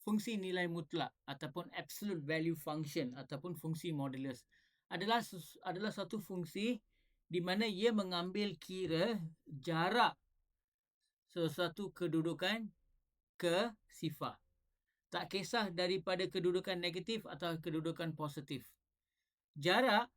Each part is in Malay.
fungsi nilai mutlak ataupun absolute value function ataupun fungsi modulus adalah satu fungsi di mana ia mengambil kira jarak sesuatu kedudukan ke sifar. Tak kisah daripada kedudukan negatif atau kedudukan positif. Jarak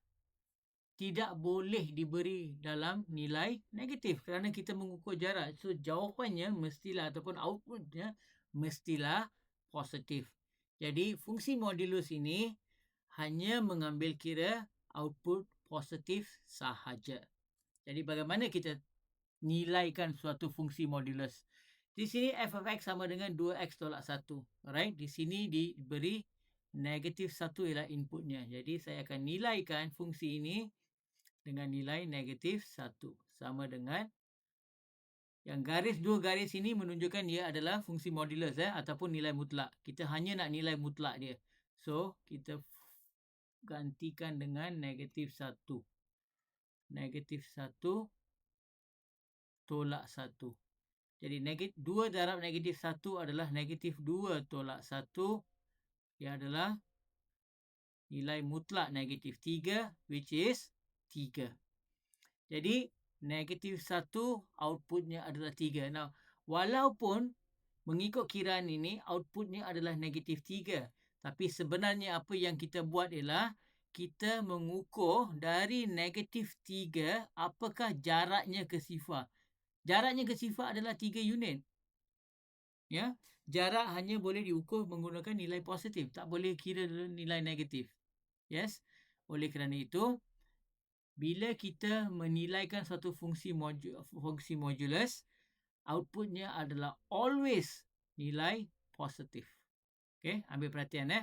tidak boleh diberi dalam nilai negatif kerana kita mengukur jarak. So jawapannya mestilah ataupun outputnya mestilah positif. Jadi fungsi modulus ini hanya mengambil kira output positif sahaja. Jadi bagaimana kita nilaikan suatu fungsi modulus? Di sini f of x sama dengan 2x tolak 1. Alright, di sini diberi negatif 1 ialah inputnya. Jadi saya akan nilaikan fungsi ini dengan nilai negatif 1. Sama dengan yang dua garis ini menunjukkan dia adalah fungsi modulus ataupun nilai mutlak. Kita hanya nak nilai mutlak dia. So, kita gantikan dengan negatif 1. Negatif 1 tolak 1. Jadi 2 darab negatif 1 adalah negatif 2 tolak 1. Dia adalah nilai mutlak negatif 3 which is 3. Jadi negatif 1 outputnya adalah 3. Now, walaupun mengikut kiraan ini outputnya adalah negatif 3. Tapi sebenarnya apa yang kita buat ialah kita mengukur dari negatif 3 apakah jaraknya ke sifar. Jaraknya ke sifar adalah 3 unit. Ya, jarak hanya boleh diukur menggunakan nilai positif, tak boleh kira nilai negatif. Yes. Oleh kerana itu, bila kita menilaikan satu fungsi modulus, outputnya adalah always nilai positif. Okey, ambil perhatian